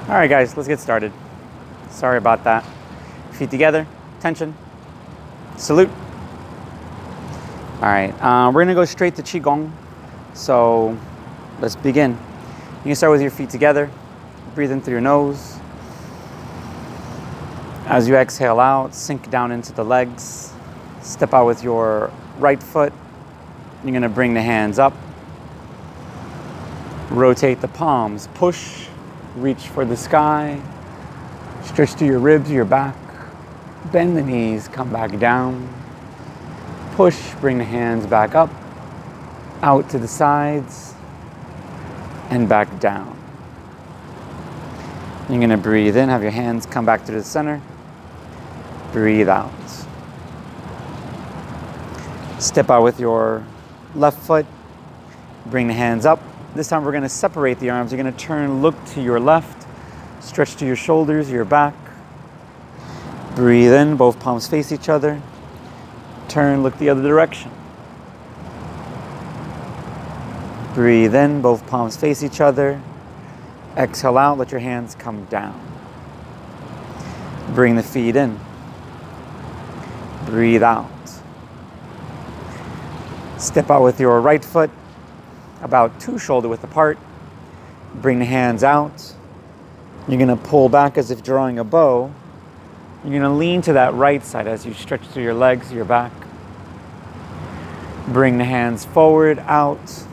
All right, guys, let's get started. Sorry about that. Feet together, tension, salute. All right, we're gonna go straight to Qigong. So let's begin. You can start with your feet together. Breathe in through your nose. As you exhale out, sink down into the legs. Step out with your right foot. You're gonna bring the hands up. Rotate the palms, push, reach for the sky. Stretch to your ribs, your back. Bend the knees, come back down. Push, bring the hands back up, out to the sides, and back down. You're gonna breathe in, have your hands come back to the center. Breathe out. Step out with your left foot. Bring the hands up. This time we're gonna separate the arms. You're gonna turn, look to your left. Stretch to your shoulders, your back. Breathe in, both palms face each other. Turn, look the other direction. Breathe in, both palms face each other. Exhale out, let your hands come down. Bring the feet in. Breathe out. Step out with your right foot, about 2 shoulder width apart. Bring the hands out. You're gonna pull back as if drawing a bow. You're gonna lean to that right side as you stretch through your legs, your back. Bring the hands forward, out.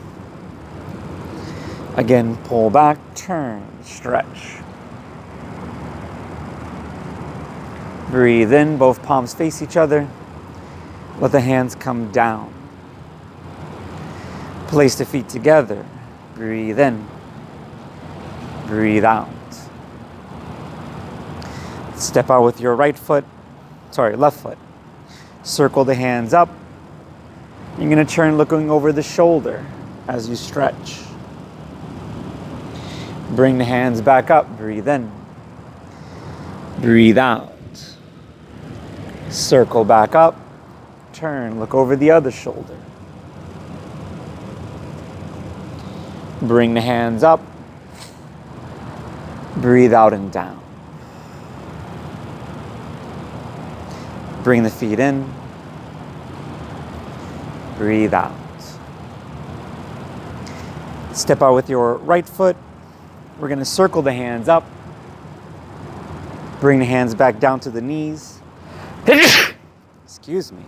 Again, pull back, turn, stretch. Breathe in, both palms face each other. Let the hands come down. Place the feet together. Breathe in. Breathe out. Step out with your left foot. Circle the hands up. You're going to turn looking over the shoulder as you stretch. Bring the hands back up. Breathe in. Breathe out. Circle back up. Turn, look over the other shoulder. Bring the hands up. Breathe out and down. Bring the feet in. Breathe out. Step out with your right foot. We're going to circle the hands up. Bring the hands back down to the knees. Excuse me.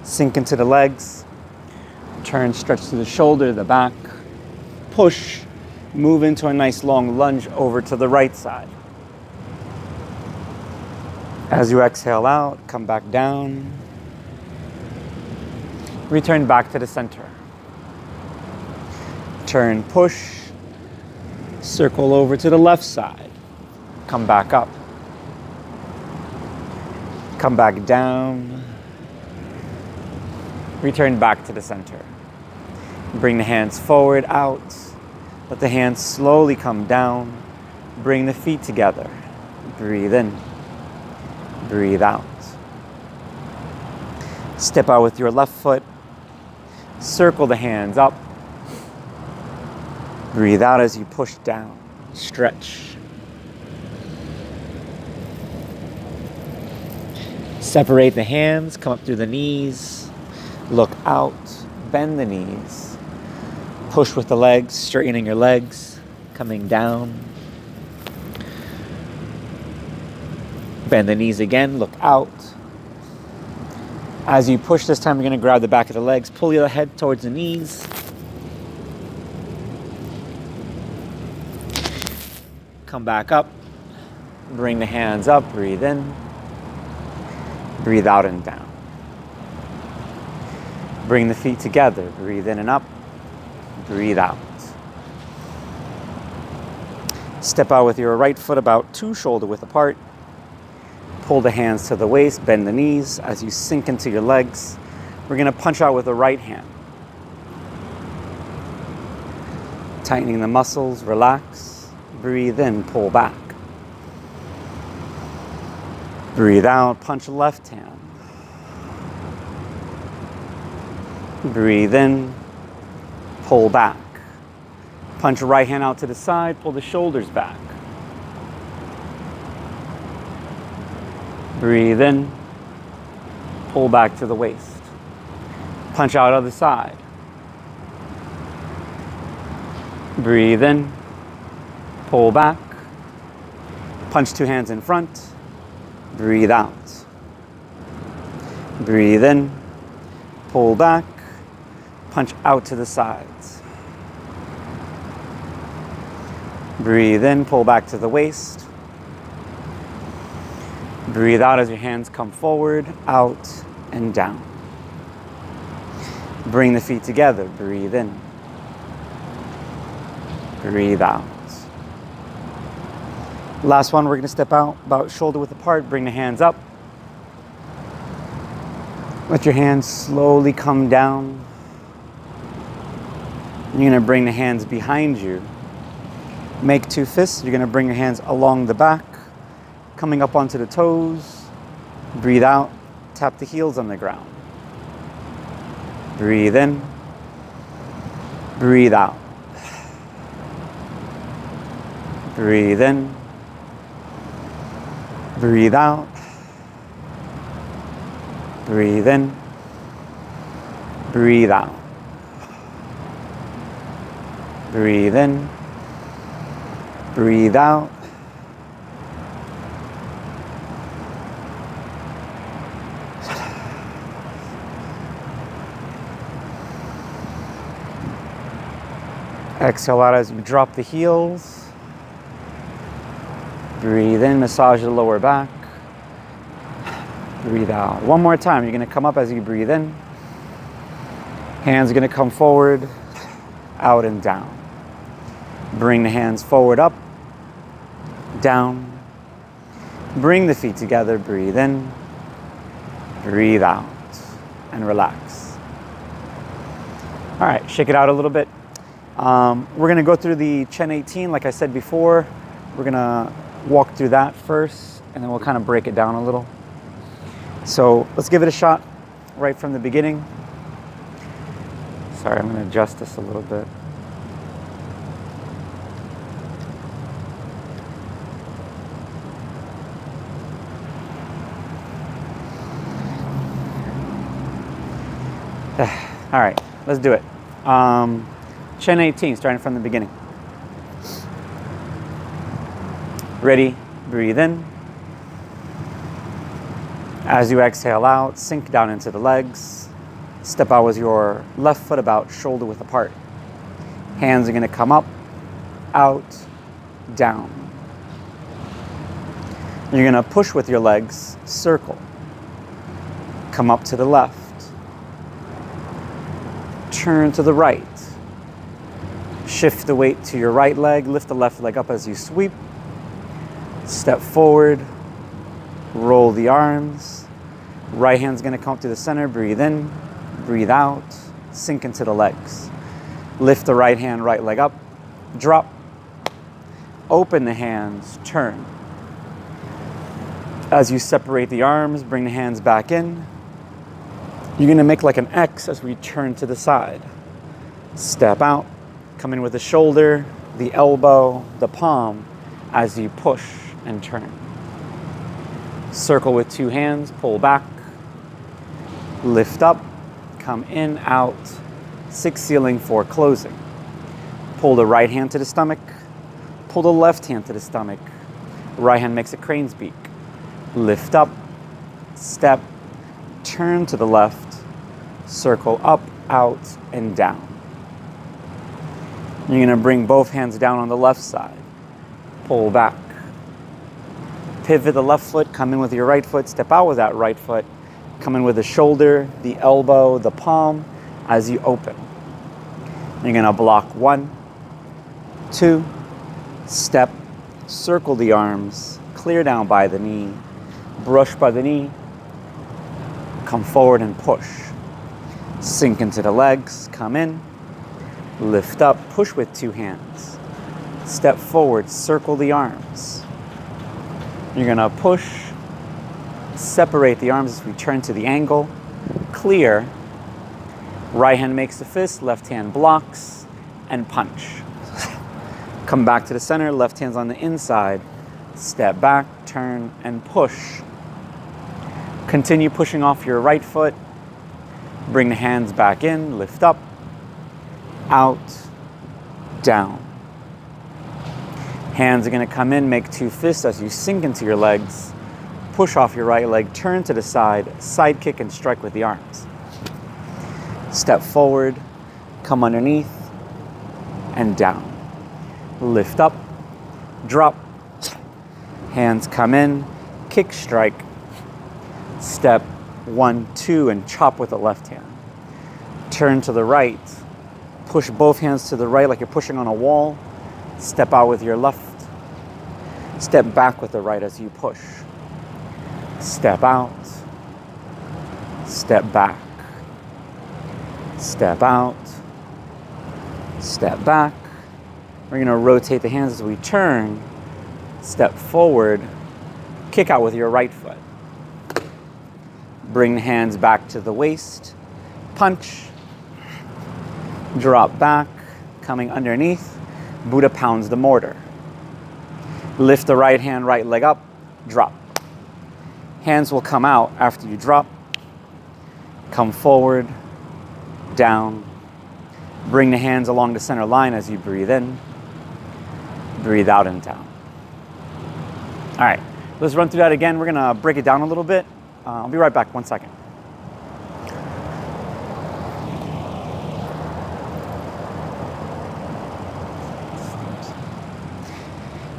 Sink into the legs. Turn, stretch to the shoulder, the back. Push. Move into a nice long lunge over to the right side. As you exhale out, come back down. Return back to the center. Turn, push. Circle over to the left side. Come back up. Come back down. Return back to the center. Bring the hands forward, out. Let the hands slowly come down. Bring the feet together. Breathe in. Breathe out. Step out with your left foot. Circle the hands up. Breathe out as you push down. Stretch. Separate the hands, come up through the knees. Look out, bend the knees. Push with the legs, straightening your legs, coming down. Bend the knees again, look out. As you push this time, you're going to grab the back of the legs, pull your head towards the knees. Come back up, bring the hands up, breathe in, breathe out and down. Bring the feet together, breathe in and up, breathe out. Step out with your right foot about 2 shoulder width apart. Pull the hands to the waist, bend the knees. As you sink into your legs, we're going to punch out with the right hand. Tightening the muscles, relax. Breathe in, pull back. Breathe out, punch left hand. Breathe in, pull back. Punch right hand out to the side, pull the shoulders back. Breathe in. Pull back to the waist. Punch out other side. Breathe in. Pull back. Punch two hands in front. Breathe out. Breathe in. Pull back. Punch out to the sides. Breathe in, pull back to the waist. Breathe out as your hands come forward, out, and down. Bring the feet together. Breathe in. Breathe out. Last one, we're going to step out about shoulder width apart. Bring the hands up. Let your hands slowly come down. You're going to bring the hands behind you. Make two fists. You're going to bring your hands along the back, coming up onto the toes. Breathe out. Tap the heels on the ground. Breathe in. Breathe out. Breathe in. Breathe out. Breathe in. Breathe out. Breathe in. Breathe out. Exhale out as you drop the heels. Breathe in, massage the lower back. Breathe out. One more time. You're going to come up as you breathe in. Hands are going to come forward, out and down. Bring the hands forward, up, down. Bring the feet together. Breathe in. Breathe out. And relax. All right, shake it out a little bit. We're going to go through the Chen 18, like I said before. We're going to walk through that first, and then we'll kind of break it down a little. So let's give it a shot right from the beginning. Sorry, I'm going to adjust this a little bit. All right, let's do it. Chen 18, starting from the beginning. Ready? Breathe in. As you exhale out, sink down into the legs. Step out with your left foot about shoulder width apart. Hands are going to come up, out, down. You're going to push with your legs, circle. Come up to the left. Turn to the right. Shift the weight to your right leg. Lift the left leg up as you sweep. Step forward. Roll the arms. Right hand's going to come up to the center. Breathe in. Breathe out. Sink into the legs. Lift the right hand, right leg up. Drop. Open the hands. Turn. As you separate the arms, bring the hands back in. You're going to make like an X as we turn to the side. Step out. Come in with the shoulder, the elbow, the palm as you push and turn. Circle with two hands, pull back. Lift up, come in, out. 6 ceiling, 4 closing. Pull the right hand to the stomach. Pull the left hand to the stomach. Right hand makes a crane's beak. Lift up, step, turn to the left, circle up, out, and down. You're going to bring both hands down on the left side. Pull back. Pivot the left foot, come in with your right foot, step out with that right foot. Come in with the shoulder, the elbow, the palm as you open. You're going to block 1, 2, step, circle the arms, clear down by the knee, brush by the knee, come forward and push. Sink into the legs, come in, lift up, push with 2 hands. Step forward, circle the arms. You're going to push, separate the arms as we turn to the angle, clear. Right hand makes the fist, left hand blocks, and punch. Come back to the center, left hand's on the inside. Step back, turn, and push. Continue pushing off your right foot. Bring the hands back in, lift up, out, down. Hands are going to come in, make two fists as you sink into your legs. Push off your right leg, turn to the side kick and strike with the arms. Step forward, come underneath, and down. Lift up, drop, hands come in, kick, strike, step 1, 2, and chop with the left hand. Turn to the right, push both hands to the right like you're pushing on a wall, step out with your left, step back with the right as you push. Step out, step back, step out, step back. We're going to rotate the hands as we turn, step forward, kick out with your right foot. Bring the hands back to the waist, punch, drop back, coming underneath, Buddha pounds the mortar. Lift the right hand, right leg up, drop. Hands will come out after you drop. Come forward, down. Bring the hands along the center line as you breathe in. Breathe out and down. All right, let's run through that again. We're gonna break it down a little bit. I'll be right back, 1 second.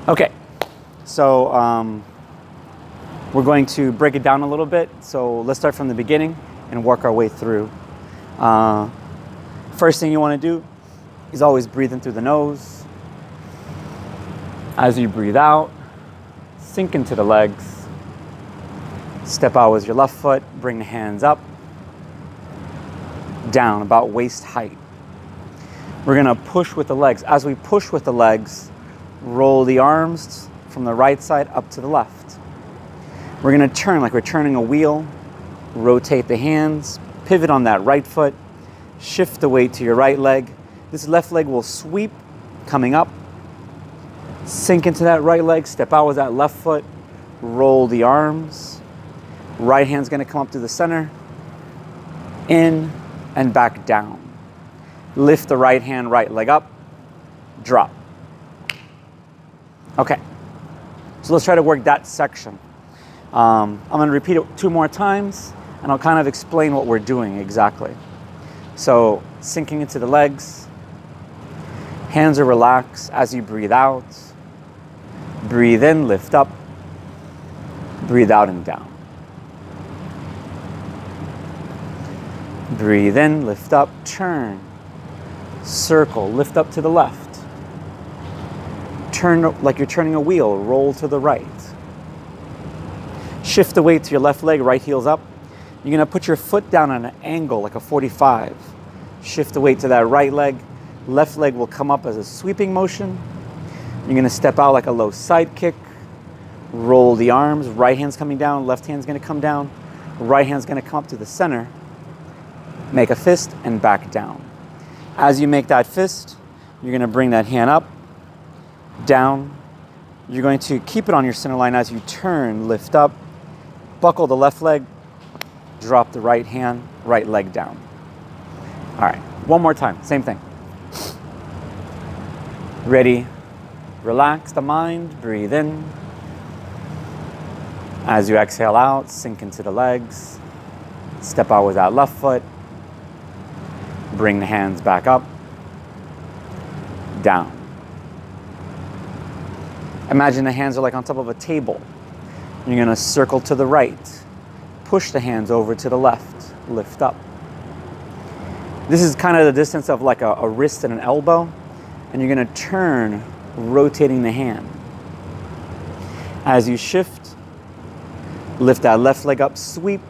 Okay, so we're going to break it down a little bit. So let's start from the beginning and work our way through. First thing you want to do is always breathe in through the nose. As you breathe out, sink into the legs. Step out with your left foot, bring the hands up, down, about waist height. We're gonna push with the legs. As we push with the legs, roll the arms from the right side up to the left. We're gonna turn like we're turning a wheel, rotate the hands, pivot on that right foot, shift the weight to your right leg. This left leg will sweep, coming up, sink into that right leg, step out with that left foot, roll the arms. Right hand's gonna come up to the center, in and back down. Lift the right hand, right leg up, drop. Okay, so let's try to work that section. I'm gonna repeat it 2 more times and I'll kind of explain what we're doing exactly. So sinking into the legs, hands are relaxed as you breathe out. Breathe in, lift up, breathe out and down. Breathe in, lift up, turn, circle, lift up to the left. Turn like you're turning a wheel, roll to the right. Shift the weight to your left leg, right heel's up. You're gonna put your foot down on an angle like a 45. Shift the weight to that right leg. Left leg will come up as a sweeping motion. You're gonna step out like a low side kick. Roll the arms, right hand's coming down, left hand's gonna come down. Right hand's gonna come up to the center. Make a fist and back down. As you make that fist, you're gonna bring that hand up, down. You're going to keep it on your center line as you turn, lift up, buckle the left leg, drop the right hand, right leg down. All right, one more time, same thing. Ready, relax the mind, breathe in. As you exhale out, sink into the legs, step out with that left foot, bring the hands back up, down. Imagine the hands are like on top of a table. You're gonna circle to the right, push the hands over to the left, lift up. This is kind of the distance of like a wrist and an elbow, and you're gonna turn, rotating the hand. As you shift, lift that left leg up, sweep,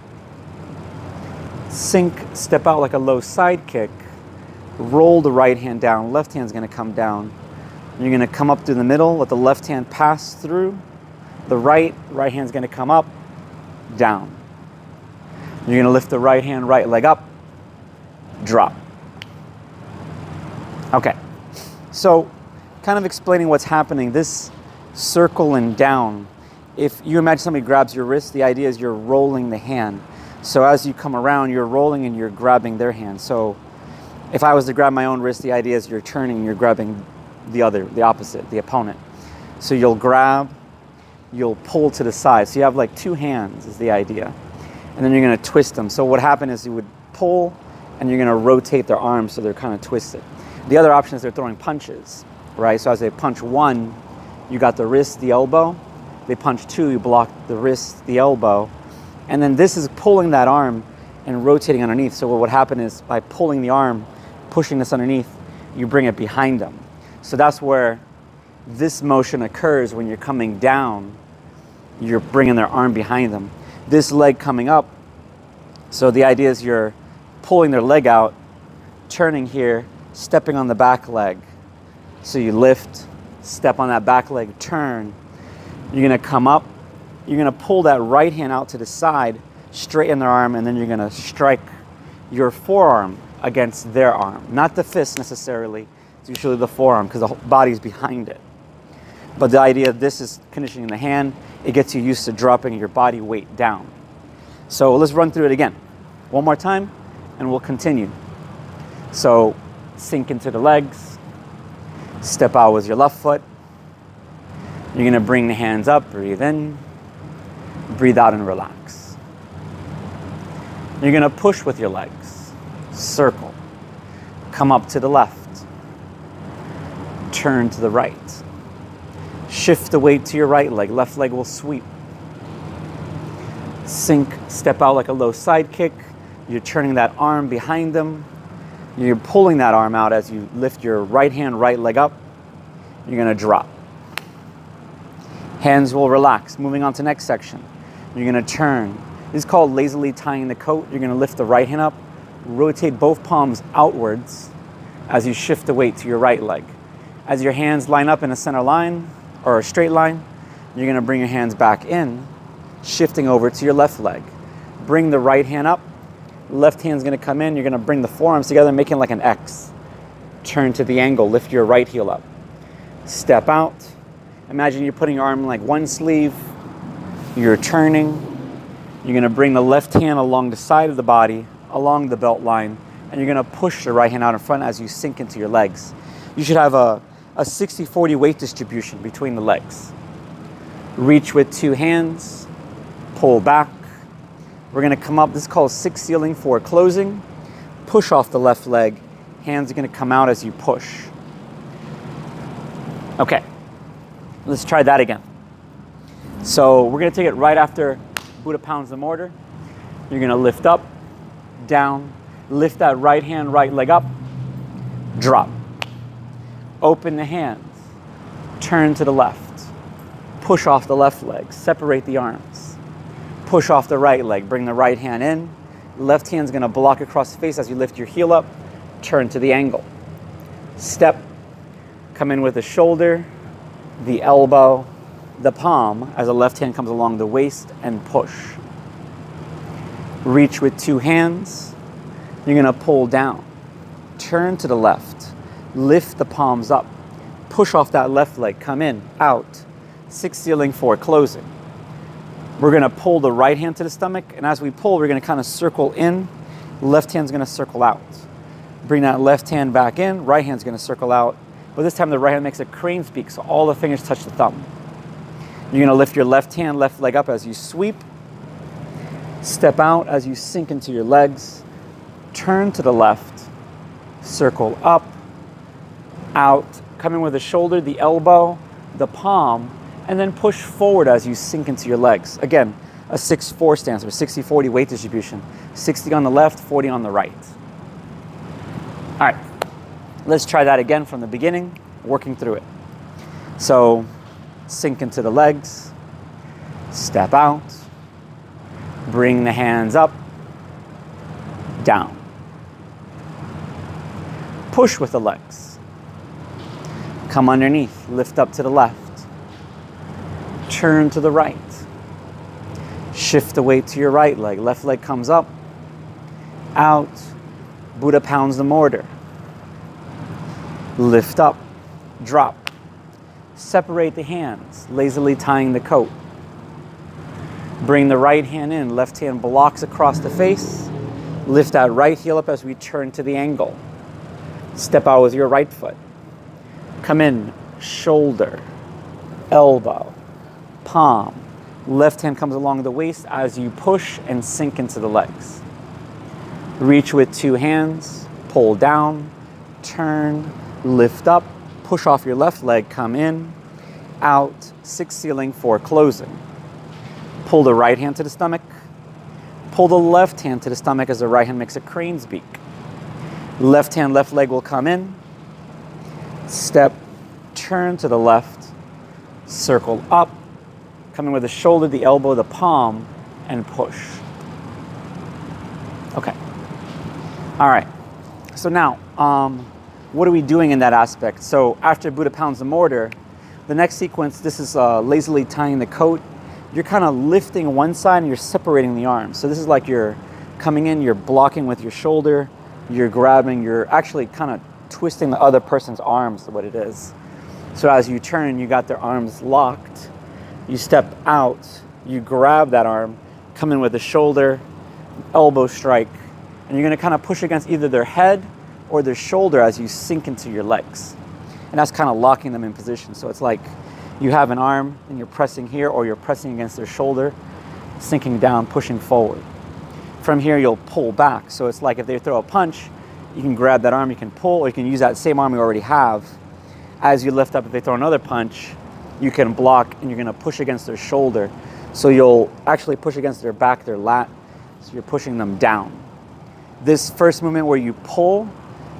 sink, step out like a low side kick, roll the right hand down, left hand's gonna come down. You're gonna come up through the middle, let the left hand pass through the right hand's gonna come up, down. You're gonna lift the right hand, right leg up, drop. Okay, so kind of explaining what's happening, this circle and down if you imagine somebody grabs your wrist, the idea is you're rolling the hand. So as you come around, you're rolling and you're grabbing their hand. So if I was to grab my own wrist, the idea is you're turning and you're grabbing the opposite, the opponent. So you'll grab, you'll pull to the side. So you have like two hands is the idea. And then you're gonna twist them. So what happened is you would pull and you're gonna rotate their arms so they're kind of twisted. The other option is they're throwing punches, right? So as they punch one, you got the wrist, the elbow. They punch two, you block the wrist, the elbow. And then this is pulling that arm and rotating underneath. So what would happen is by pulling the arm, pushing this underneath, you bring it behind them. So that's where this motion occurs when you're coming down, you're bringing their arm behind them. This leg coming up, so the idea is you're pulling their leg out, turning here, stepping on the back leg. So you lift, step on that back leg, turn. You're gonna come up, you're gonna pull that right hand out to the side, straighten their arm, and then you're gonna strike your forearm against their arm. Not the fist necessarily, it's usually the forearm because the whole body's behind it. But the idea of this is conditioning the hand. It gets you used to dropping your body weight down. So let's run through it again. One more time, and we'll continue. So sink into the legs, step out with your left foot. You're gonna bring the hands up, breathe in, breathe out and relax. You're gonna push with your legs, circle, come up to the left, turn to the right. Shift the weight to your right leg, left leg will sweep. Sink, step out like a low side kick. You're turning that arm behind them. You're pulling that arm out as you lift your right hand, right leg up. You're gonna drop. Hands will relax. Moving on to next section. You're gonna turn. This is called lazily tying the coat. You're gonna lift the right hand up, rotate both palms outwards as you shift the weight to your right leg. As your hands line up in a center line or a straight line, you're gonna bring your hands back in, shifting over to your left leg. Bring the right hand up, left hand's gonna come in, you're gonna bring the forearms together, making like an X. Turn to the angle, lift your right heel up. Step out. Imagine you're putting your arm in like one sleeve, you're turning, you're gonna bring the left hand along the side of the body, along the belt line, and you're gonna push the right hand out in front as you sink into your legs. You should have a 60-40 weight distribution between the legs. Reach with two hands, pull back. We're gonna come up, this is called six sealing for closing. Push off the left leg, hands are gonna come out as you push. Okay. Let's try that again. So we're gonna take it right after Buddha pounds the mortar. You're gonna lift up, down, lift that right hand, right leg up, drop. Open the hands, turn to the left, push off the left leg, separate the arms, push off the right leg, bring the right hand in, left hand's gonna block across the face as you lift your heel up, turn to the angle. Step, come in with the shoulder, the elbow, the palm as the left hand comes along the waist and push. Reach with two hands. You're gonna pull down, turn to the left, lift the palms up, push off that left leg, come in, out. Six sealing for closing. We're gonna pull the right hand to the stomach, and as we pull, we're gonna kind of circle in. Left hand's gonna circle out. Bring that left hand back in, right hand's gonna circle out. But this time the right hand makes a crane's peak, so all the fingers touch the thumb. You're gonna lift your left hand, left leg up as you sweep. Step out as you sink into your legs. Turn to the left, circle up, out, come in with the shoulder, the elbow, the palm, and then push forward as you sink into your legs. Again, a 6-4 stance, or 60-40 weight distribution. 60 on the left, 40 on the right. All right. Let's try that again from the beginning, working through it. So, sink into the legs, step out, bring the hands up, down. Push with the legs. Come underneath, lift up to the left, turn to the right. Shift the weight to your right leg, left leg comes up, out, Buddha pounds the mortar. Lift up, drop. Separate the hands, lazily tying the coat. Bring the right hand in, left hand blocks across the face. Lift that right heel up as we turn to the angle. Step out with your right foot. Come in, shoulder, elbow, palm. Left hand comes along the waist as you push and sink into the legs. Reach with 2 hands, pull down, turn, lift up, push off your left leg, come in, out, 6 ceiling, 4 closing. Pull the right hand to the stomach. Pull the left hand to the stomach as the right hand makes a crane's beak. Left hand, left leg will come in. Step, turn to the left, circle up, come in with the shoulder, the elbow, the palm, and push. Okay. All right. So now, what are we doing in that aspect? So after Buddha pounds the mortar, the next sequence, this is lazily tying the coat. You're kind of lifting one side and you're separating the arms. So this is like you're coming in, you're blocking with your shoulder, you're grabbing, you're actually kind of twisting the other person's arms is what it is. So as you turn, you got their arms locked. You step out, you grab that arm, come in with the shoulder, elbow strike, and you're gonna kind of push against either their head or their shoulder as you sink into your legs. And that's kind of locking them in position. So it's like you have an arm and you're pressing here or you're pressing against their shoulder, sinking down, pushing forward. From here, you'll pull back. So it's like if they throw a punch, you can grab that arm, you can pull, or you can use that same arm you already have. As you lift up, if they throw another punch, you can block and you're gonna push against their shoulder. So you'll actually push against their back, their lat, so you're pushing them down. This first movement where you pull,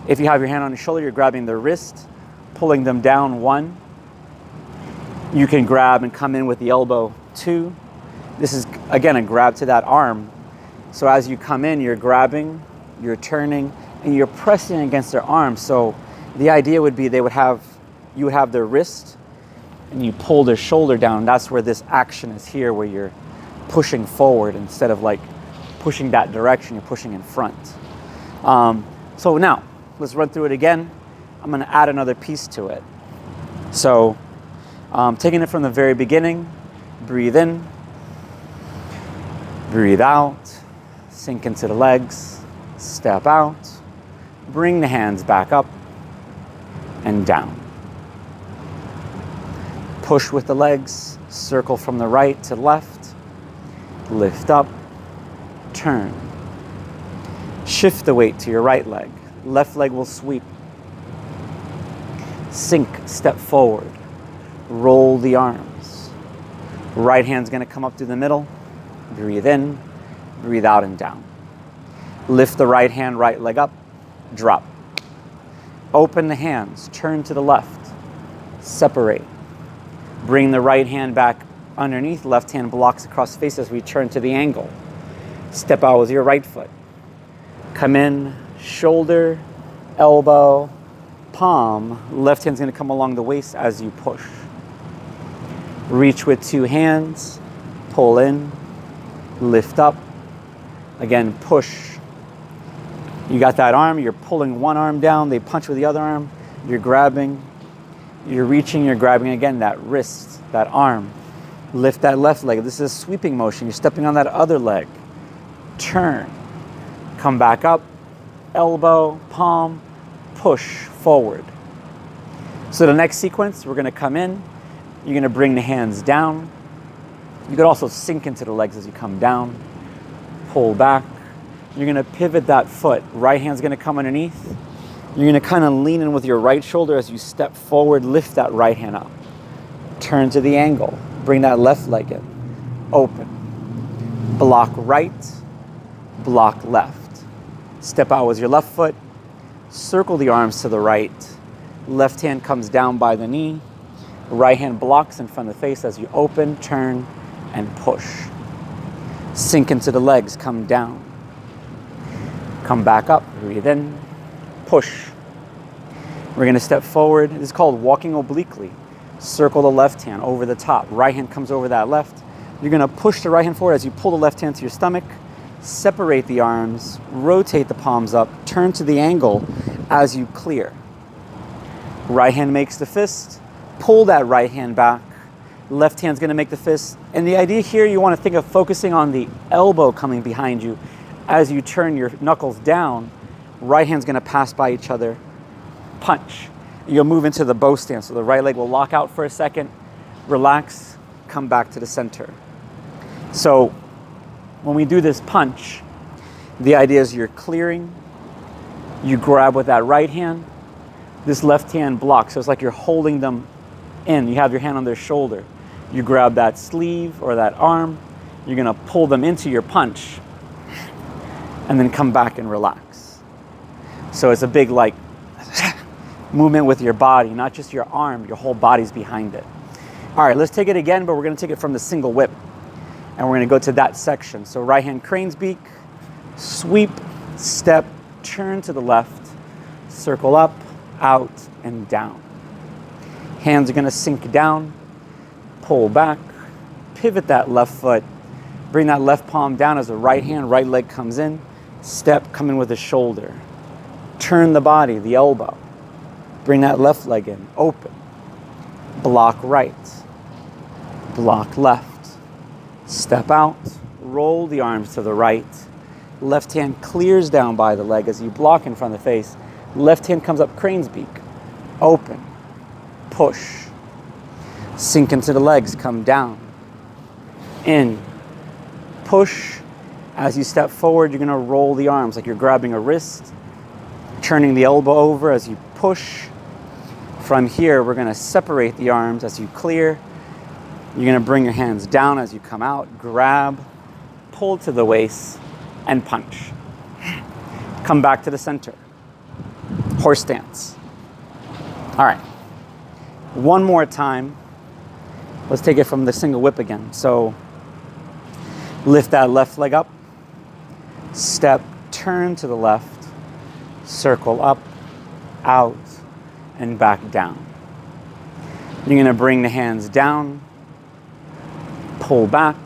if you have your hand on your shoulder, you're grabbing their wrist, pulling them down, 1. You can grab and come in with the elbow, 2. This is, again, a grab to that arm. So as you come in, you're grabbing, you're turning, and you're pressing against their arm. So the idea would be you would have their wrist, and you pull their shoulder down. That's where this action is here, where you're pushing forward instead of like pushing that direction, you're pushing in front. So now, let's run through it again. I'm gonna add another piece to it. So, taking it from the very beginning, breathe in, breathe out, sink into the legs, step out, bring the hands back up and down. Push with the legs, circle from the right to left, lift up, turn. Shift the weight to your right leg. Left leg will sweep. Sink, step forward. Roll the arms. Right hand's gonna come up through the middle. Breathe in, breathe out and down. Lift the right hand, right leg up, drop. Open the hands, turn to the left, separate. Bring the right hand back underneath, left hand blocks across face as we turn to the angle. Step out with your right foot. Come in, shoulder, elbow, palm. Left hand's gonna come along the waist as you push. Reach with 2 hands, pull in, lift up. Again, push. You got that arm, you're pulling one arm down, they punch with the other arm, you're grabbing, you're reaching, you're grabbing again, that wrist, that arm. Lift that left leg. This is a sweeping motion. You're stepping on that other leg. Turn. Come back up, elbow, palm, push forward. So the next sequence, we're gonna come in, you're gonna bring the hands down. You could also sink into the legs as you come down, pull back. You're gonna pivot that foot. Right hand's gonna come underneath. You're gonna kind of lean in with your right shoulder as you step forward, lift that right hand up. Turn to the angle, bring that left leg in, open. Block right, block left. Step out with your left foot, circle the arms to the right. Left hand comes down by the knee. Right hand blocks in front of the face as you open, turn, and push. Sink into the legs, come down. Come back up, breathe in, push. We're gonna step forward. This is called walking obliquely. Circle the left hand over the top. Right hand comes over that left. You're gonna push the right hand forward as you pull the left hand to your stomach. Separate the arms, rotate the palms up, turn to the angle as you clear. Right hand makes the fist. Pull that right hand back. Left hand's gonna make the fist. And the idea here, you wanna think of focusing on the elbow coming behind you. As you turn your knuckles down, right hand's gonna pass by each other, punch. You'll move into the bow stance. So the right leg will lock out for a second, relax, come back to the center. So when we do this punch, the idea is you're clearing, you grab with that right hand, this left hand blocks. So it's like you're holding them in. You have your hand on their shoulder. You grab that sleeve or that arm, you're gonna pull them into your punch and then come back and relax. So it's a big like movement with your body, not just your arm, your whole body's behind it. All right, let's take it again, but we're gonna take it from the single whip. And we're gonna go to that section. So right hand crane's beak, sweep, step, turn to the left, circle up, out, and down. Hands are gonna sink down, pull back, pivot that left foot, bring that left palm down as the right hand, right leg comes in, step, come in with the shoulder. Turn the body, the elbow. Bring that left leg in, open. Block right, block left. Step out, roll the arms to the right. Left hand clears down by the leg as you block in front of the face. Left hand comes up crane's beak, open, push. Sink into the legs, come down, in, push. As you step forward, you're gonna roll the arms like you're grabbing a wrist, turning the elbow over as you push. From here, we're gonna separate the arms as you clear. You're gonna bring your hands down as you come out, grab, pull to the waist, and punch. Come back to the center. Horse stance. All right, one more time. Let's take it from the single whip again. So lift that left leg up, step, turn to the left, circle up, out, and back down. You're gonna bring the hands down, pull back,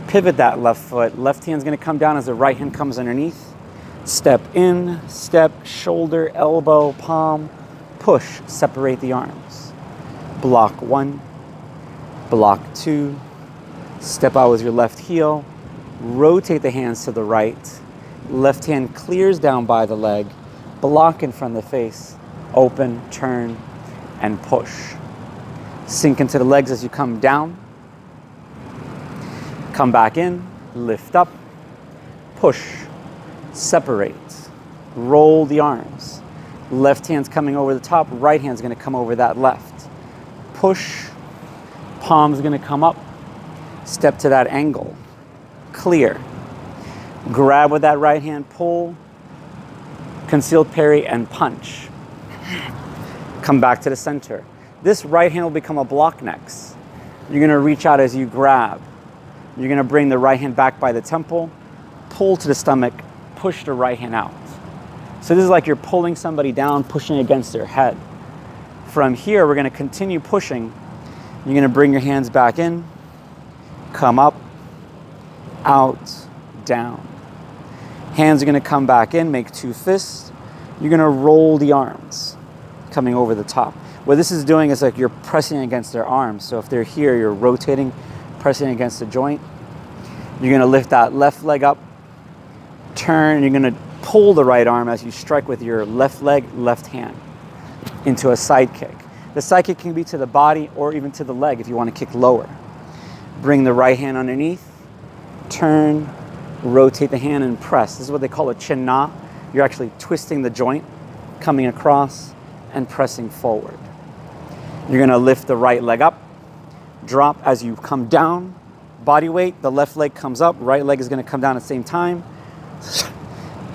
pivot that left foot. Left hand's gonna come down as the right hand comes underneath. Step in, step, shoulder, elbow, palm, push, separate the arms. Block one, block two, step out with your left heel, rotate the hands to the right. Left hand clears down by the leg, block in front of the face, open, turn, and push. Sink into the legs as you come down. Come back in, lift up, push, separate, roll the arms. Left hand's coming over the top, right hand's gonna come over that left. Push, palm's gonna come up, step to that angle, clear. Grab with that right hand, pull, concealed parry, and punch. Come back to the center. This right hand will become a block next. You're gonna reach out as you grab. You're gonna bring the right hand back by the temple, pull to the stomach, push the right hand out. So this is like you're pulling somebody down, pushing against their head. From here, we're gonna continue pushing. You're gonna bring your hands back in, come up, out, down. Hands are gonna come back in, make two fists. You're gonna roll the arms, coming over the top. What this is doing is like you're pressing against their arms. So if they're here, you're rotating, pressing against the joint. You're gonna lift that left leg up, turn, you're gonna pull the right arm as you strike with your left leg, left hand into a side kick. The side kick can be to the body or even to the leg if you wanna kick lower. Bring the right hand underneath, turn, rotate the hand and press. This is what they call a chin na. You're actually twisting the joint, coming across and pressing forward. You're gonna lift the right leg up, drop as you come down, body weight, the left leg comes up, right leg is gonna come down at the same time.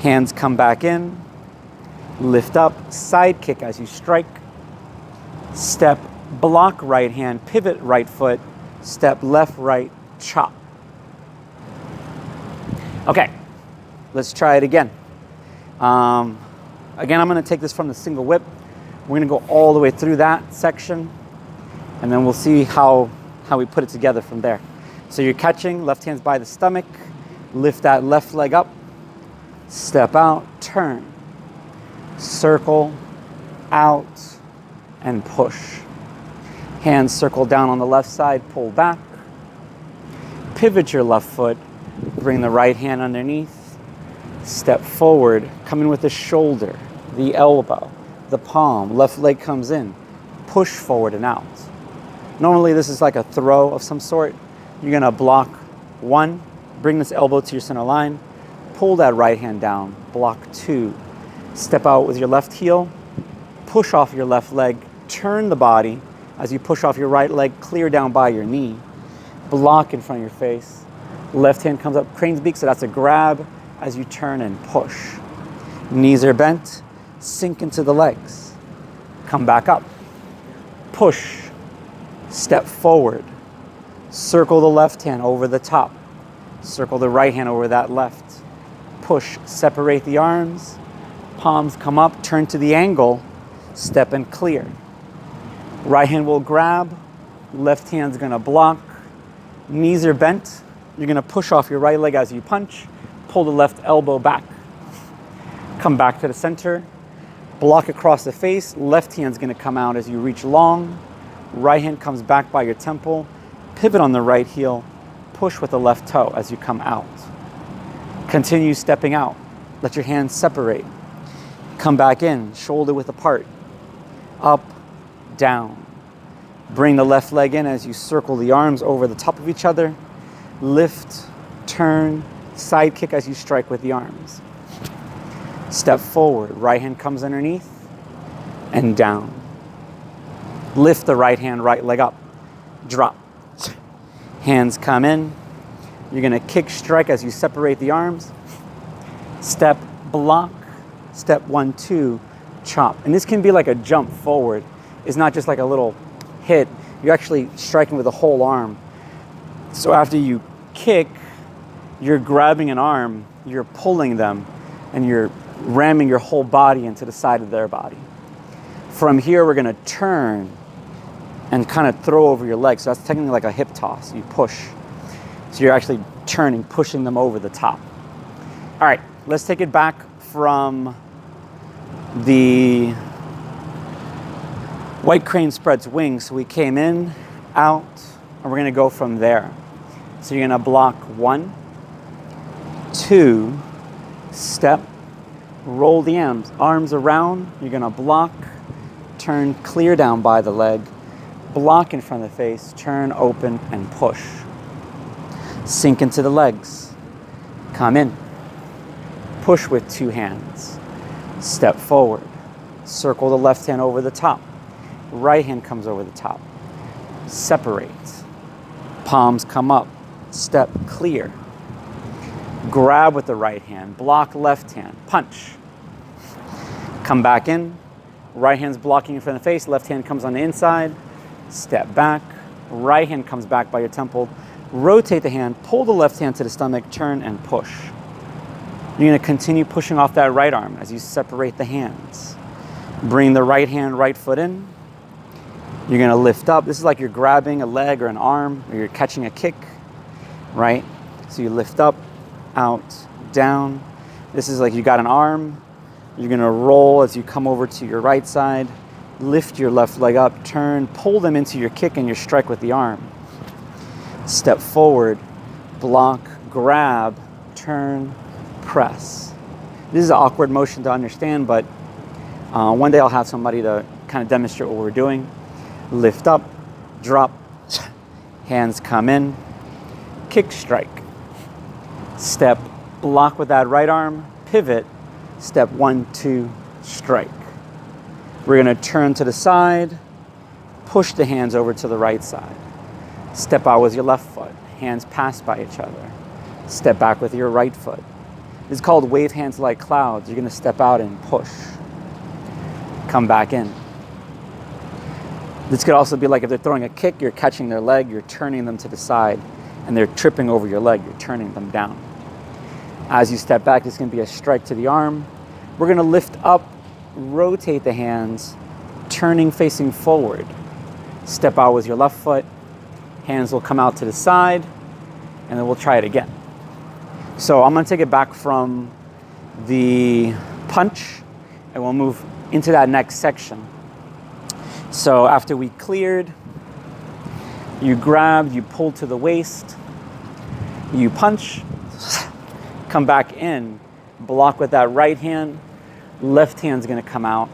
Hands come back in, lift up, side kick as you strike, step, block right hand, pivot right foot, step left, right, chop. Okay, let's try it again. Again, I'm gonna take this from the single whip. We're gonna go all the way through that section, and then we'll see how we put it together from there. So you're catching, left hand's by the stomach, lift that left leg up, step out, turn, circle, out, and push. Hands circle down on the left side, pull back. Pivot your left foot, bring the right hand underneath. Step forward, come in with the shoulder, the elbow, the palm, left leg comes in. Push forward and out. Normally this is like a throw of some sort. You're gonna block one, bring this elbow to your center line, pull that right hand down, block two. Step out with your left heel, push off your left leg, turn the body as you push off your right leg, clear down by your knee, block in front of your face. Left hand comes up, crane's beak, so that's a grab as you turn and push. Knees are bent, sink into the legs. Come back up, push, step forward, circle the left hand over the top, circle the right hand over that left. Push, separate the arms, palms come up, turn to the angle, step and clear. Right hand will grab, left hand's gonna block, knees are bent, you're gonna push off your right leg as you punch, pull the left elbow back. Come back to the center, block across the face, left hand's gonna come out as you reach long, right hand comes back by your temple, pivot on the right heel, push with the left toe as you come out. Continue stepping out, let your hands separate. Come back in, shoulder width apart, up, down. Bring the left leg in as you circle the arms over the top of each other, lift, turn, side kick as you strike with the arms. Step forward, right hand comes underneath and down. Lift the right hand, right leg up, drop. Hands come in. You're gonna kick, strike as you separate the arms. Step, block, step 1, 2, chop. And this can be like a jump forward. It's not just like a little hit. You're actually striking with the whole arm. So after you kick, you're grabbing an arm, you're pulling them, and you're ramming your whole body into the side of their body. From here, we're gonna turn and kind of throw over your legs. So that's technically like a hip toss. You push. So you're actually turning, pushing them over the top. All right, let's take it back from the white crane spreads wings. So we came in, out, and we're gonna go from there. So you're gonna block 1, 2, step, roll the arms around. You're gonna block, turn, clear down by the leg, block in front of the face, turn, open, and push. Sink into the legs. Come in. Push with 2 hands. Step forward. Circle the left hand over the top. Right hand comes over the top. Separate. Palms come up. Step clear. Grab with the right hand. Block left hand. Punch. Come back in. Right hand's blocking in front of the face. Left hand comes on the inside. Step back. Right hand comes back by your temple. Rotate the hand. Pull the left hand to the stomach. Turn and push. You're going to continue pushing off that right arm as you separate the hands. Bring the right hand, right foot in. You're going to lift up. This is like you're grabbing a leg or an arm, or you're catching a kick, right? So you lift up, out, down. This is like you got an arm. You're going to roll as you come over to your right side. Lift your left leg up, turn, pull them into your kick and your strike with the arm. Step forward, block, grab, turn, press. This is an awkward motion to understand, but one day I'll have somebody to kind of demonstrate what we're doing. Lift up, drop, hands come in, kick, strike. Step, block with that right arm, pivot, step 1, 2, strike. We're going to turn to the side, push the hands over to the right side. Step out with your left foot, hands pass by each other. Step back with your right foot. It's called wave hands like clouds. You're going to step out and push. Come back in. This could also be like if they're throwing a kick, you're catching their leg, you're turning them to the side, and they're tripping over your leg, you're turning them down. As you step back, it's going to be a strike to the arm. We're going to lift up, rotate the hands, turning facing forward. Step out with your left foot. Hands will come out to the side, and then we'll try it again. So I'm going to take it back from the punch, and we'll move into that next section. So after we cleared, You grab, you pull to the waist, you punch, come back in, block with that right hand, left hand's gonna come out,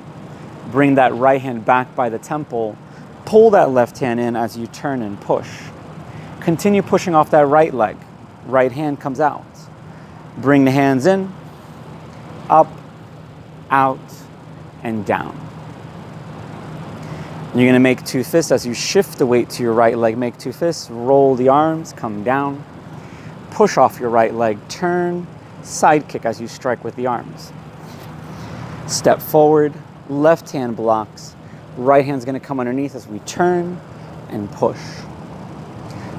bring that right hand back by the temple, pull that left hand in as you turn and push. Continue pushing off that right leg, right hand comes out. Bring the hands in, up, out, and down. You're gonna make two fists as you shift the weight to your right leg, make two fists, roll the arms, come down, push off your right leg, turn, side kick as you strike with the arms. Step forward, left hand blocks, right hand's gonna come underneath as we turn and push.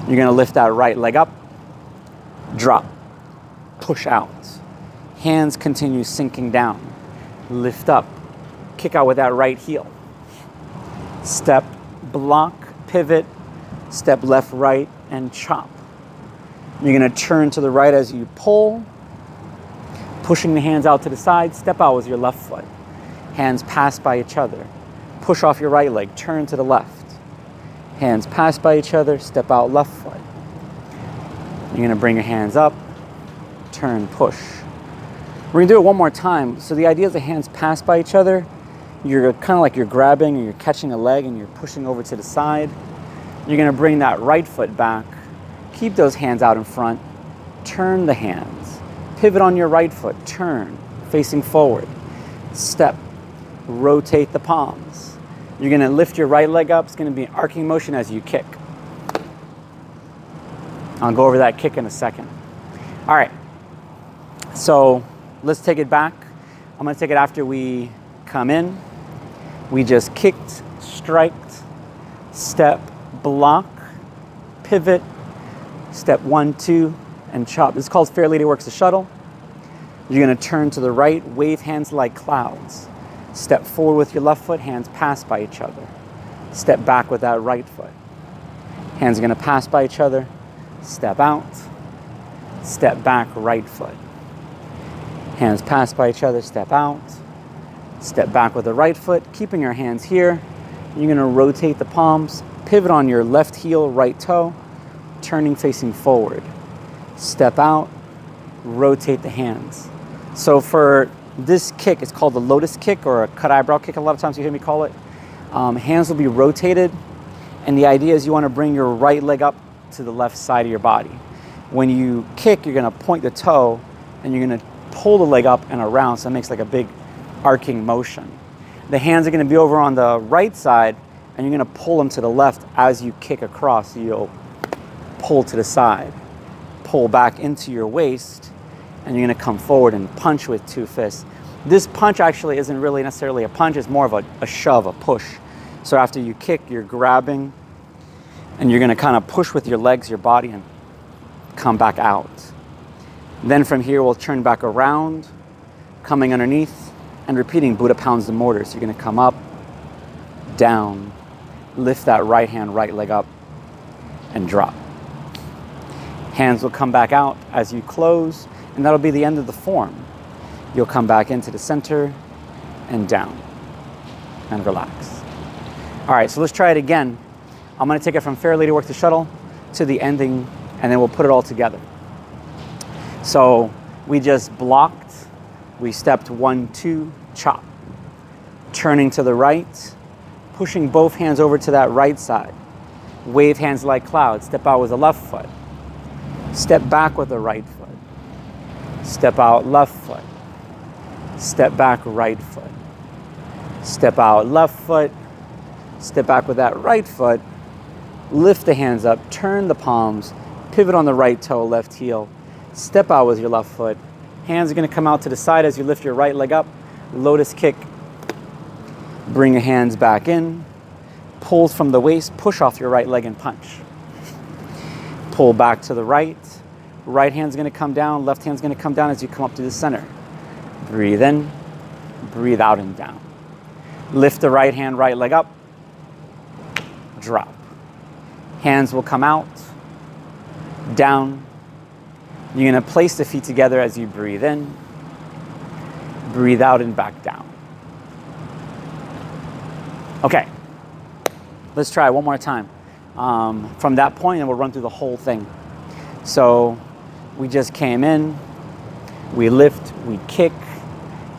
You're gonna lift that right leg up, drop, push out. Hands continue sinking down, lift up, kick out with that right heel. Step, block, pivot, step left, right, and chop. You're gonna turn to the right as you pull, pushing the hands out to the side, step out with your left foot. Hands pass by each other. Push off your right leg, turn to the left. Hands pass by each other, step out left foot. You're gonna bring your hands up, turn, push. We're gonna do it one more time. So the idea is the hands pass by each other. You're kind of like you're grabbing and you're catching a leg and you're pushing over to the side. You're gonna bring that right foot back. Keep those hands out in front. Turn the hands. Pivot on your right foot, turn, facing forward. Step, rotate the palms. You're gonna lift your right leg up. It's gonna be an arcing motion as you kick. I'll go over that kick in a second. All right, so let's take it back. I'm gonna take it after we come in. We just kicked, striked, step, block, pivot, step 1, 2, and chop. This is called Fair Lady Works the Shuttle. You're gonna turn to the right, wave hands like clouds. Step forward with your left foot, hands pass by each other. Step back with that right foot. Hands are gonna pass by each other. Step out, step back, right foot. Hands pass by each other, step out, step back with the right foot, keeping your hands here. You're gonna rotate the palms, pivot on your left heel, right toe, turning facing forward. Step out, rotate the hands. So for this kick, it's called the lotus kick or a cut eyebrow kick, a lot of times you hear me call it. Hands will be rotated, and the idea is you wanna bring your right leg up to the left side of your body. When you kick, you're gonna point the toe, and you're gonna pull the leg up and around, so it makes like a big arcing motion. The hands are gonna be over on the right side, and you're gonna pull them to the left as you kick across. So you'll pull to the side, pull back into your waist, and you're gonna come forward and punch with two fists. This punch actually isn't really necessarily a punch, it's more of a shove, a push. So after you kick, you're grabbing, and you're gonna kind of push with your legs, your body, and come back out. Then from here, we'll turn back around, coming underneath, and repeating Buddha pounds the mortar. So you're gonna come up, down, lift that right hand, right leg up, and drop. Hands will come back out as you close, and that'll be the end of the form. You'll come back into the center and down, and relax. All right, so let's try it again. I'm gonna take it from Fair Lady Works the Shuttle to the ending, and then we'll put it all together. So we just blocked, we stepped 1, 2, chop. Turning to the right, pushing both hands over to that right side. Wave hands like clouds, step out with the left foot. Step back with the right foot. Step out left foot. Step back right foot. Step out left foot. Step back with that right foot. Lift the hands up, turn the palms, pivot on the right toe, left heel. Step out with your left foot. Hands are gonna come out to the side as you lift your right leg up. Lotus kick. Bring your hands back in. Pull from the waist, push off your right leg and punch. Pull back to the right. Right hand's gonna come down, left hand's gonna come down as you come up to the center. Breathe in, breathe out and down. Lift the right hand, right leg up. Drop. Hands will come out, down. You're gonna place the feet together as you breathe in, breathe out and back down. Okay, let's try it one more time. From that point, and we'll run through the whole thing. So we just came in, we lift, we kick,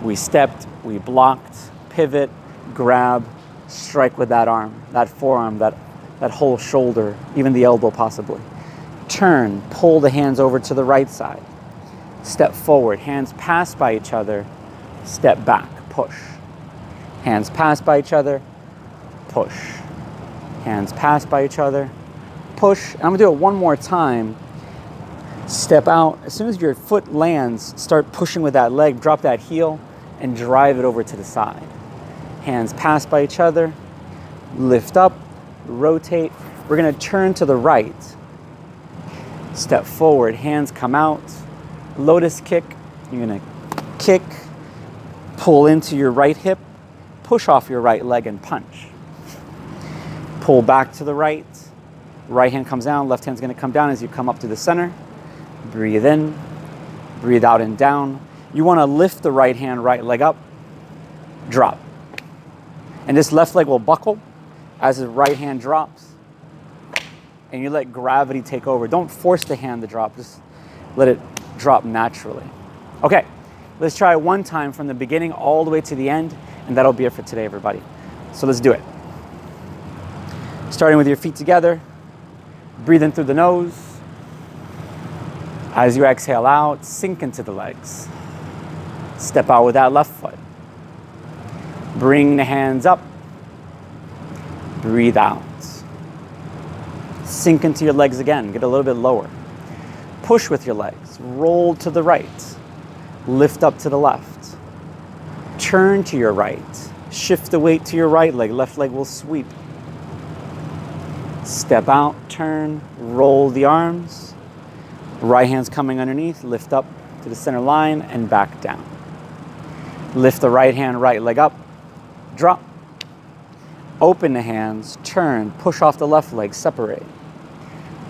we stepped, we blocked, pivot, grab, strike with that arm, that forearm, that whole shoulder, even the elbow possibly. Turn, pull the hands over to the right side. Step forward, hands pass by each other, step back, push. Hands pass by each other, push. Hands pass by each other, push. And I'm gonna do it one more time. Step out. As soon as your foot lands, start pushing with that leg, drop that heel, and drive it over to the side. Hands pass by each other, lift up, rotate. We're gonna turn to the right. Step forward, hands come out, lotus kick. You're gonna kick, pull into your right hip, push off your right leg and punch. Pull back to the right, right hand comes down, left hand's gonna come down as you come up to the center. Breathe in, breathe out and down. You wanna lift the right hand, right leg up, drop. And this left leg will buckle as the right hand drops. And you let gravity take over. Don't force the hand to drop, just let it drop naturally. Okay, let's try it one time from the beginning all the way to the end, and that'll be it for today, everybody. So let's do it. Starting with your feet together, breathe in through the nose. As you exhale out, sink into the legs. Step out with that left foot. Bring the hands up. Breathe out. Sink into your legs again, get a little bit lower. Push with your legs, roll to the right. Lift up to the left. Turn to your right. Shift the weight to your right leg, left leg will sweep. Step out, turn, roll the arms. Right hand's coming underneath, lift up to the center line and back down. Lift the right hand, right leg up, drop. Open the hands, turn, push off the left leg, separate.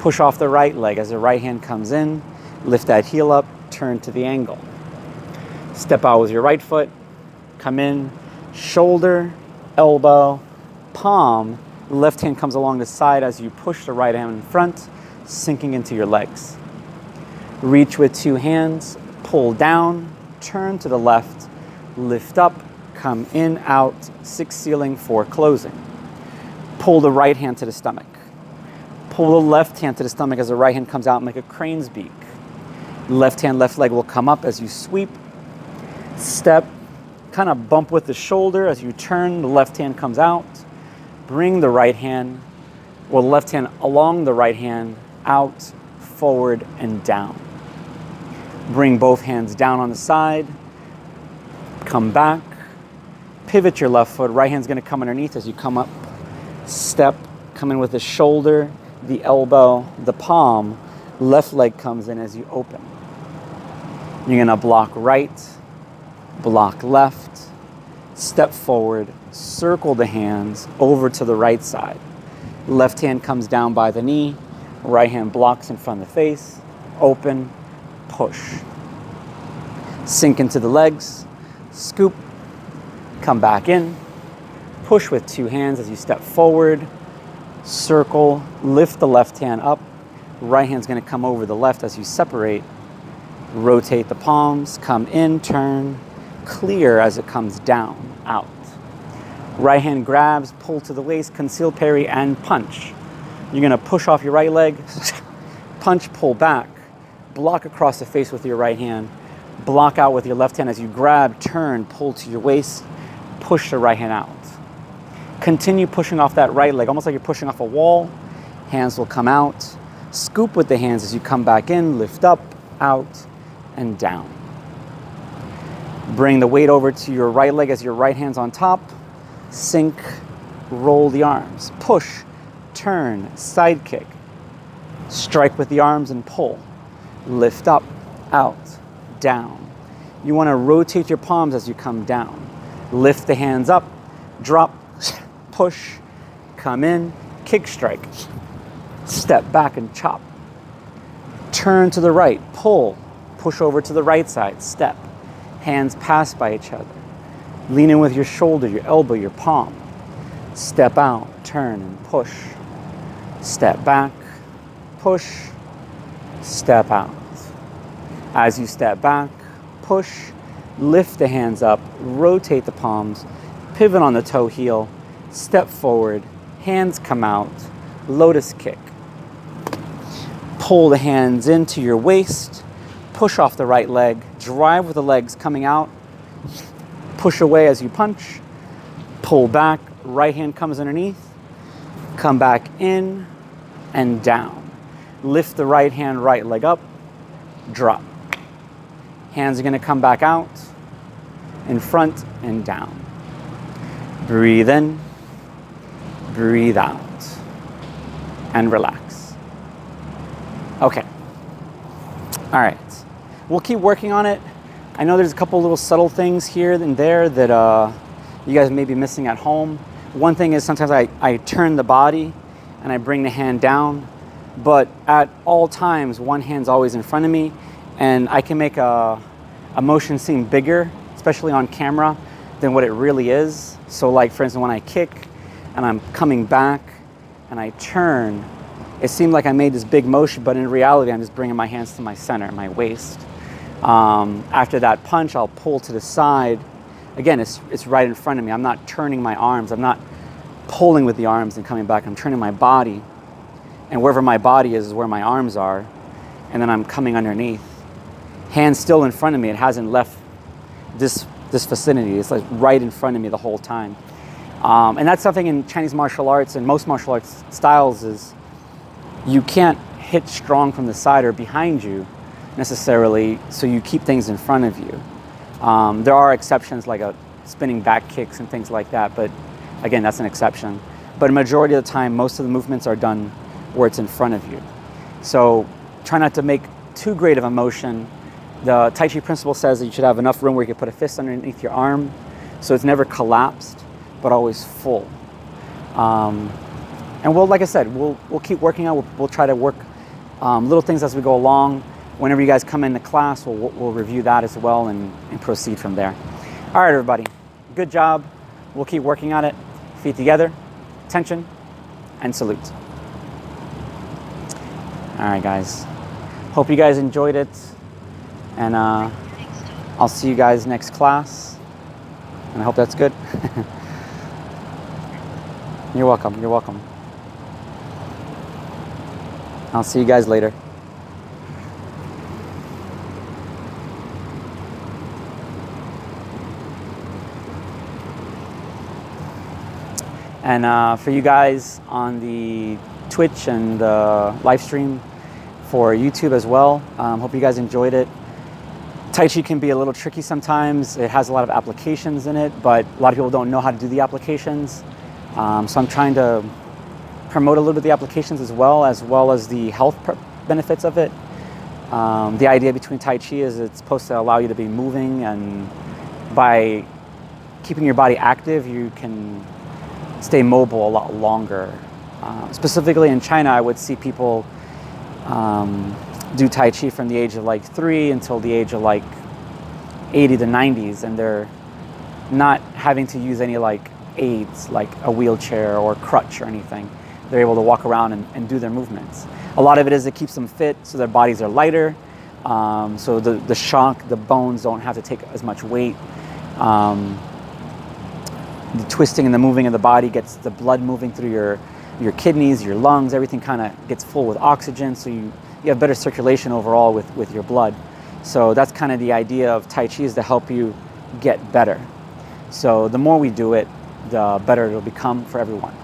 Push off the right leg as the right hand comes in, lift that heel up, turn to the angle. Step out with your right foot, come in, shoulder, elbow, palm, left hand comes along the side as you push the right hand in front, sinking into your legs. Reach with two hands, pull down, turn to the left, lift up, come in, out, 6 ceiling, 4 closing. Pull the right hand to the stomach. Pull the left hand to the stomach as the right hand comes out, make a crane's beak. Left hand, left leg will come up as you sweep. Step, kind of bump with the shoulder as you turn, the left hand comes out. Bring the right hand, or the left hand along the right hand, out, forward, and down. Bring both hands down on the side. Come back. Pivot your left foot. Right hand's going to come underneath as you come up. Step, come in with the shoulder, the elbow, the palm. Left leg comes in as you open. You're going to block right, block left, step forward, circle the hands over to the right side. Left hand comes down by the knee. Right hand blocks in front of the face. Open, push. Sink into the legs. Scoop. Come back in. Push with two hands as you step forward. Circle. Lift the left hand up. Right hand's going to come over the left as you separate. Rotate the palms. Come in, turn. Clear as it comes down, out. Right hand grabs, pull to the waist, conceal parry, and punch. You're going to push off your right leg, punch, pull back, block across the face with your right hand, block out with your left hand as you grab, turn, pull to your waist, push the right hand out. Continue pushing off that right leg, almost like you're pushing off a wall. Hands will come out. Scoop with the hands as you come back in, lift up, out, and down. Bring the weight over to your right leg as your right hand's on top. Sink, roll the arms, push, turn, side kick, strike with the arms and pull, lift up, out, down. You want to rotate your palms as you come down. Lift the hands up, drop, push, come in, kick strike, step back and chop. Turn to the right, pull, push over to the right side, step. Hands pass by each other. Lean in with your shoulder, your elbow, your palm. Step out, turn and push. step back, push, step out. As you step back, push, lift the hands up, rotate the palms, pivot on the toe heel, step forward, hands come out, lotus kick. Pull the hands into your waist, push off the right leg, drive with the legs coming out, push away as you punch, pull back, right hand comes underneath, come back in and down. Lift the right hand, right leg up, drop. Hands are gonna come back out, in front and down. Breathe in, breathe out, and relax. Okay, all right. We'll keep working on it. I know there's a couple little subtle things here and there that you guys may be missing at home. One thing is sometimes I turn the body and I bring the hand down, but at all times, one hand's always in front of me, and I can make a motion seem bigger, especially on camera, than what it really is. So like, for instance, when I kick and I'm coming back and I turn, it seemed like I made this big motion, but in reality, I'm just bringing my hands to my center, my waist. After that punch, I'll pull to the side. Again, it's right in front of me. I'm not turning my arms. I'm not pulling with the arms and coming back. I'm turning my body, and wherever my body is where my arms are, and then I'm coming underneath. Hands still in front of me. It hasn't left this vicinity. It's like right in front of me the whole time. And that's something in Chinese martial arts and most martial arts styles is you can't hit strong from the side or behind you necessarily, so you keep things in front of you. There are exceptions like spinning back kicks and things like that, but again, that's an exception. But a majority of the time, most of the movements are done where it's in front of you. So try not to make too great of a motion. The Tai Chi principle says that you should have enough room where you can put a fist underneath your arm, so it's never collapsed, but always full. And we'll, like I said, we'll keep working on it. We'll try to work little things as we go along. Whenever you guys come into class, we'll review that as well and proceed from there. All right, everybody, good job. We'll keep working on it. Feet together, tension, and salute. All right, guys. Hope you guys enjoyed it. And I'll see you guys next class. And I hope that's good. You're welcome. You're welcome. I'll see you guys later. And for you guys on the Twitch and the live stream for YouTube as well, hope you guys enjoyed it. Tai Chi can be a little tricky sometimes. It has a lot of applications in it, but a lot of people don't know how to do the applications. So I'm trying to promote a little bit of the applications as well as the health benefits of it. The idea between Tai Chi is it's supposed to allow you to be moving, and by keeping your body active, you can stay mobile a lot longer. Specifically in China, I would see people do Tai Chi from the age of like 3 until the age of like 80 to 90s, and they're not having to use any like aids like a wheelchair or crutch or anything. They're able to walk around and do their movements. A lot of it is it keeps them fit, so their bodies are lighter, so the shock, the bones don't have to take as much weight. The twisting and the moving of the body gets the blood moving through your kidneys, your lungs, everything kind of gets full with oxygen, so you have better circulation overall with your blood. So that's kind of the idea of Tai Chi, is to help you get better. So the more we do it, the better it'll become for everyone.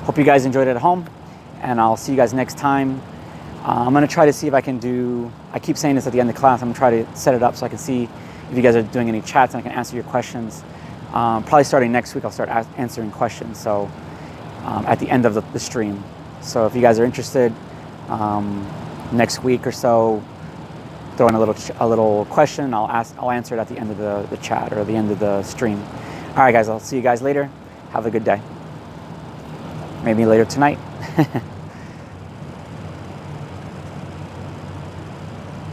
Hope you guys enjoyed it at home, and I'll see you guys next time. I'm going to try to see if I can do, I keep saying this at the end of the class, I'm going to try to set it up so I can see if you guys are doing any chats and I can answer your questions. Probably starting next week, I'll start answering questions, so at the end of the stream. So if you guys are interested, next week or so, throw in a little question. I'll answer it at the end of the chat or the end of the stream. All right, guys, I'll see you guys later. Have a good day. Maybe later tonight.